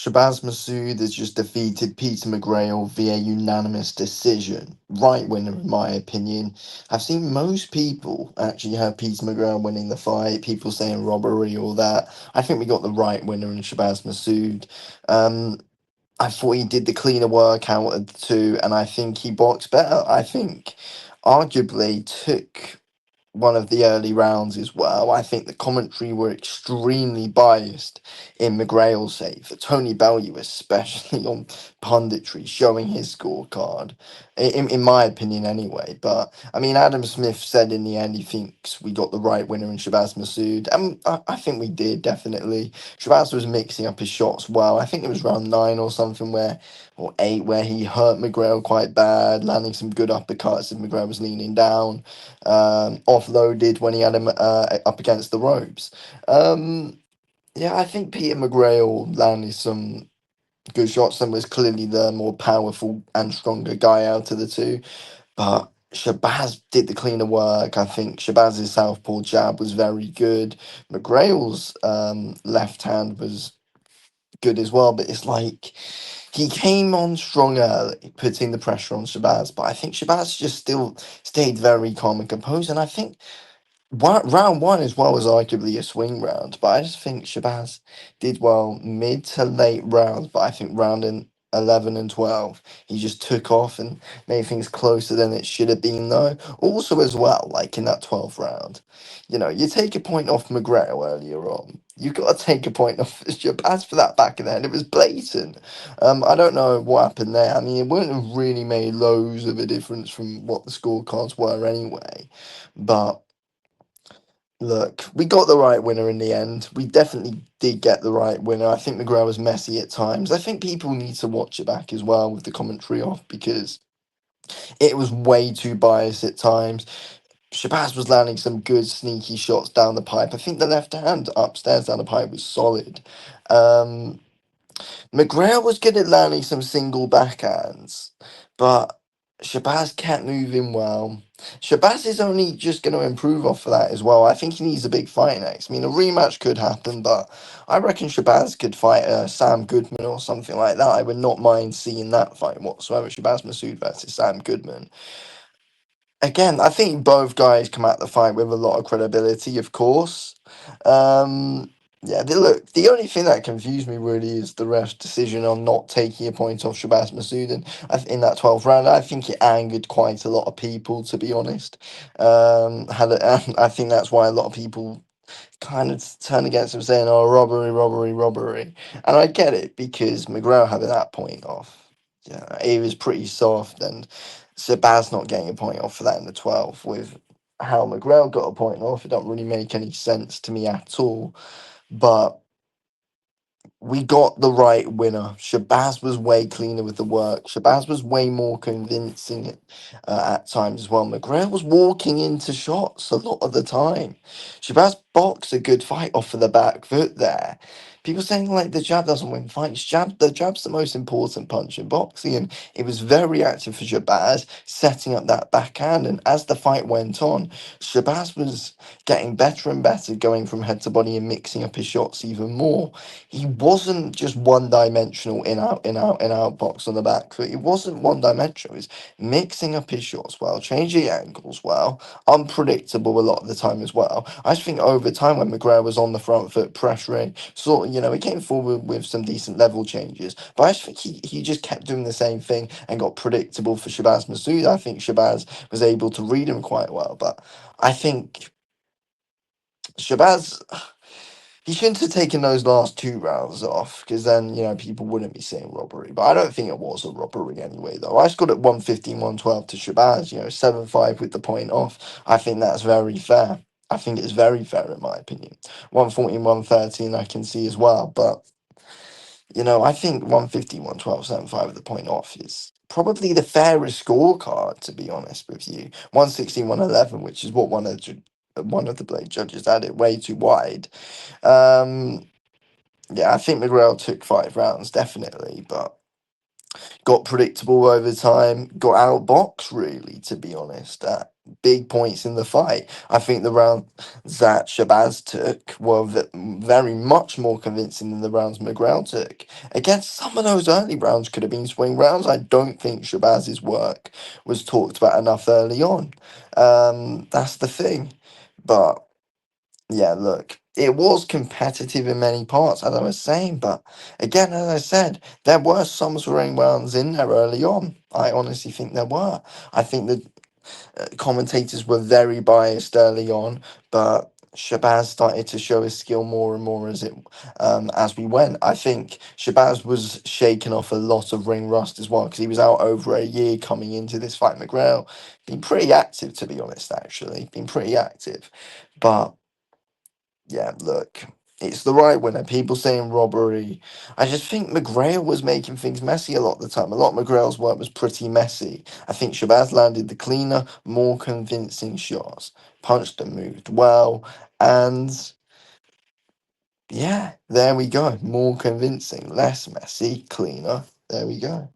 Shabaz Masoud has just defeated Peter McGrail via unanimous decision. Right winner, in my opinion. I've seen most people actually have Peter McGrail winning the fight, people saying robbery, all that. I think we got the right winner in Shabaz Masoud. Um, I thought he did the cleaner work out of the two, and I think he boxed better. I think arguably took one of the early rounds as well. I think the commentary were extremely biased in McGrail's favour. Tony Bellew, especially on punditry, showing his scorecard, in my opinion, anyway. But I mean, Adam Smith said in the end he thinks we got the right winner in Shabazz Masood, and I think we did definitely. Shabazz was mixing up his shots well. I think it was round 9 or something or 8 where he hurt McGrail quite bad, landing some good uppercuts and McGrail was leaning down, offloaded when he had him up against the ropes. Um, yeah, I think Peter McGrail landed some good shots and was clearly the more powerful and stronger guy out of the two. But Shabazz did the cleaner work. I think Shabaz's southpaw jab was very good. McGrail's left hand was good as well, but it's like he came on strong early, putting the pressure on Shabazz. But I think Shabazz just still stayed very calm and composed. And I think round one as well was arguably a swing round, but I just think Shabazz did well mid to late rounds. But I think round in 11 and 12, he just took off and made things closer than it should have been, though. Also, as well, like in that 12th round, you take a point off McGrail earlier on. You got to take a point off Shabazz for that back of the head. It was blatant. I don't know what happened there. I mean, it wouldn't have really made loads of a difference from what the scorecards were anyway. But look, we got the right winner in the end. We definitely did get the right winner. I think McGrath was messy at times. I think people need to watch it back as well with the commentary off because it was way too biased at times. Shabazz was landing some good sneaky shots down the pipe. I think the left hand upstairs down the pipe was solid. Um, McGrail was good at landing some single backhands, but Shabazz kept moving well. Shabazz is only just going to improve off of that as well. I think he needs a big fight next. I mean, a rematch could happen, but I reckon Shabazz could fight Sam Goodman or something like that. I would not mind seeing that fight whatsoever. Shabazz Masood versus Sam Goodman. Again, I think both guys come out the fight with a lot of credibility, of course. Um, yeah, look, the only thing that confused me really is the ref's decision on not taking a point off Shabazz Masood in that 12th round. I think it angered quite a lot of people, to be honest. I think that's why a lot of people kind of turn against him, saying, "Oh, robbery, robbery, robbery," and I get it because McGraw having that point off, yeah, he was pretty soft, and Shabazz not getting a point off for that in the 12th with how McGraw got a point off. It don't really make any sense to me at all, but we got the right winner. Shabazz was way cleaner with the work. Shabazz was way more convincing at times as well. McGrail was walking into shots a lot of the time. Shabazz boxed a good fight off of the back foot there. People saying like the jab doesn't win fights. The jab's the most important punch in boxing, and it was very active for Shabazz, setting up that backhand. And as the fight went on, Shabazz was getting better and better, going from head to body and mixing up his shots even more. He wasn't just one dimensional in out in out in out box on the back foot. He wasn't one dimensional. He's mixing up his shots well, changing angles well, unpredictable a lot of the time as well. I just think over time when McGrath was on the front foot pressuring, sort of, he came forward with some decent level changes. But I just think he just kept doing the same thing and got predictable for Shabazz Masood. I think Shabazz was able to read him quite well, but I think Shabazz he shouldn't have taken those last 2 rounds off because then, people wouldn't be saying robbery. But I don't think it was a robbery anyway, though. I scored at 115, 112 to Shabazz, 7-5 with the point off. I think that's very fair. I think it's very fair in my opinion. 114, 113 I can see as well. But, I think 115, 112, 7-5 with the point off is probably the fairest scorecard, to be honest with you. 116, 111, which is what one of the blade judges had it way too wide. Um, yeah, I think McGrail took 5 rounds definitely, but got predictable over time, got outboxed really, to be honest, at big points in the fight. I think the round that Shabazz took were very much more convincing than the rounds McGrail took. Again, some of those early rounds could have been swing rounds. I don't think Shabaz's work was talked about enough early on. That's the thing. But yeah, look, it was competitive in many parts, as I was saying, but again, as I said, there were some swing rounds in there early on. I honestly think there were. I think the commentators were very biased early on, but Shabazz started to show his skill more and more as we went. I think Shabazz was shaking off a lot of ring rust as well because he was out over a year coming into this fight. McGrail been pretty active, to be honest. Actually, been pretty active, but yeah, look, it's the right winner. People saying robbery. I just think McGrail was making things messy a lot of the time. A lot of McGrail's work was pretty messy. I think Shabazz landed the cleaner, more convincing shots, punched and moved well, and yeah, there we go. More convincing, less messy, cleaner. There we go.